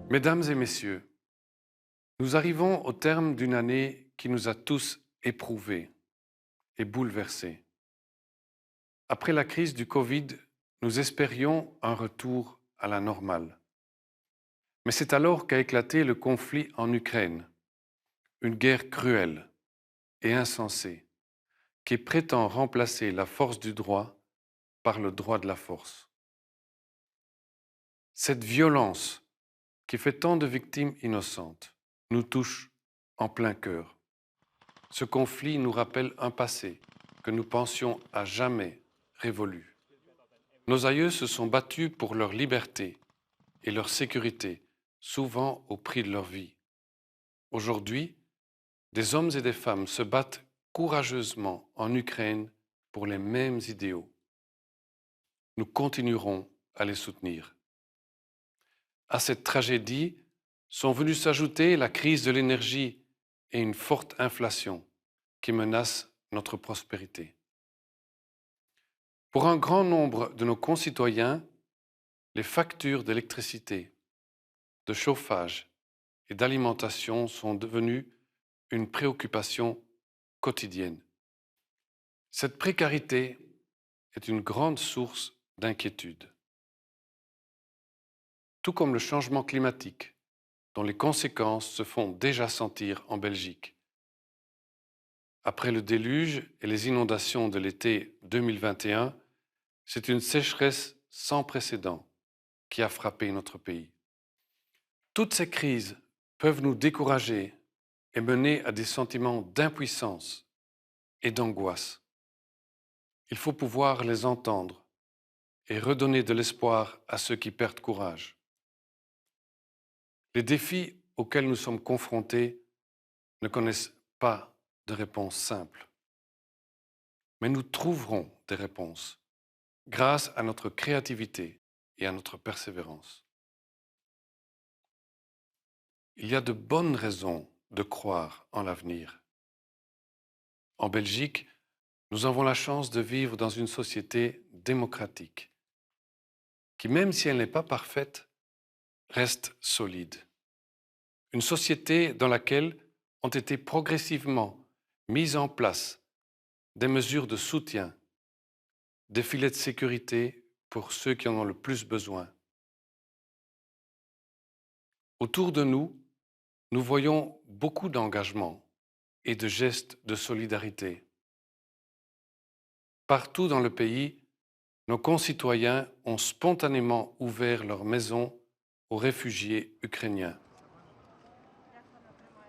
Mesdames et messieurs, nous arrivons au terme d'une année qui nous a tous éprouvés et bouleversés. Après la crise du Covid, nous espérions un retour à la normale. Mais c'est alors qu'a éclaté le conflit en Ukraine, une guerre cruelle et insensée qui prétend remplacer la force du droit par le droit de la force. Cette violence qui fait tant de victimes innocentes nous touche en plein cœur. Ce conflit nous rappelle un passé que nous pensions à jamais révolu. Nos aïeux se sont battus pour leur liberté et leur sécurité, souvent au prix de leur vie. Aujourd'hui, des hommes et des femmes se battent courageusement en Ukraine pour les mêmes idéaux. Nous continuerons à les soutenir. À cette tragédie sont venus s'ajouter la crise de l'énergie et une forte inflation qui menace notre prospérité. Pour un grand nombre de nos concitoyens, les factures d'électricité, de chauffage et d'alimentation sont devenues une préoccupation quotidienne. Cette précarité est une grande source d'inquiétude. Tout comme le changement climatique, dont les conséquences se font déjà sentir en Belgique. Après le déluge et les inondations de l'été 2021, c'est une sécheresse sans précédent qui a frappé notre pays. Toutes ces crises peuvent nous décourager et mener à des sentiments d'impuissance et d'angoisse. Il faut pouvoir les entendre et redonner de l'espoir à ceux qui perdent courage. Les défis auxquels nous sommes confrontés ne connaissent pas de réponse simple. Mais nous trouverons des réponses grâce à notre créativité et à notre persévérance. Il y a de bonnes raisons de croire en l'avenir. En Belgique, nous avons la chance de vivre dans une société démocratique qui, même si elle n'est pas parfaite, reste solide. Une société dans laquelle ont été progressivement mises en place des mesures de soutien, des filets de sécurité pour ceux qui en ont le plus besoin. Autour de nous, nous voyons beaucoup d'engagement et de gestes de solidarité. Partout dans le pays, nos concitoyens ont spontanément ouvert leurs maisons aux réfugiés ukrainiens.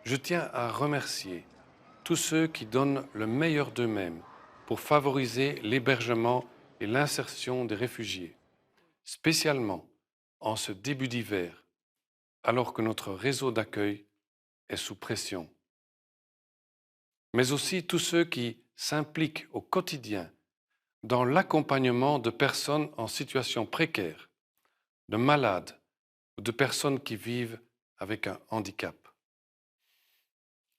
Je tiens à remercier tous ceux qui donnent le meilleur d'eux-mêmes pour favoriser l'hébergement et l'insertion des réfugiés, spécialement en ce début d'hiver, alors que notre réseau d'accueil est sous pression. Mais aussi tous ceux qui s'impliquent au quotidien dans l'accompagnement de personnes en situation précaire, de malades ou de personnes qui vivent avec un handicap.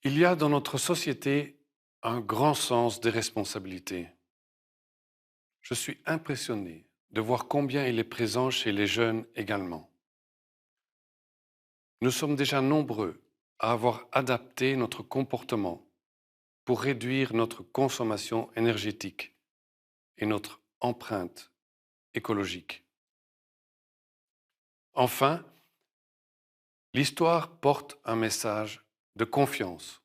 Il y a dans notre société un grand sens des responsabilités. Je suis impressionné de voir combien il est présent chez les jeunes également. Nous sommes déjà nombreux à avoir adapté notre comportement pour réduire notre consommation énergétique et notre empreinte écologique. Enfin, l'histoire porte un message de confiance.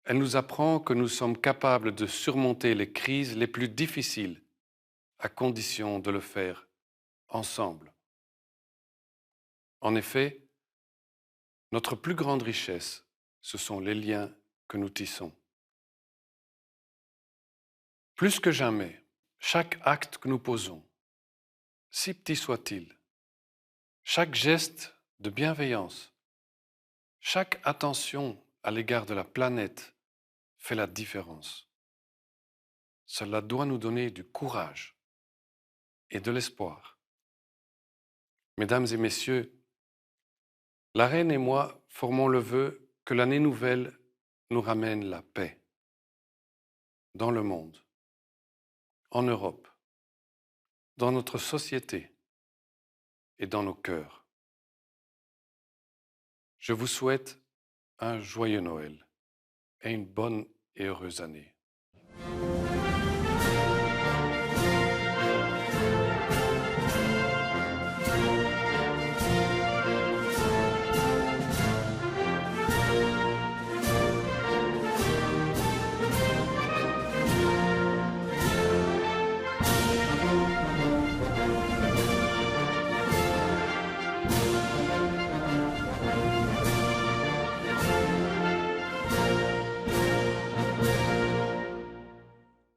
Elle nous apprend que nous sommes capables de surmonter les crises les plus difficiles à condition de le faire ensemble. En effet, notre plus grande richesse, ce sont les liens que nous tissons. Plus que jamais, chaque acte que nous posons, si petit soit-il, chaque geste de bienveillance, chaque attention à l'égard de la planète fait la différence. Cela doit nous donner du courage et de l'espoir. Mesdames et messieurs, la reine et moi formons le vœu que l'année nouvelle nous ramène la paix dans le monde, en Europe, dans notre société et dans nos cœurs. Je vous souhaite un joyeux Noël et une bonne et heureuse année.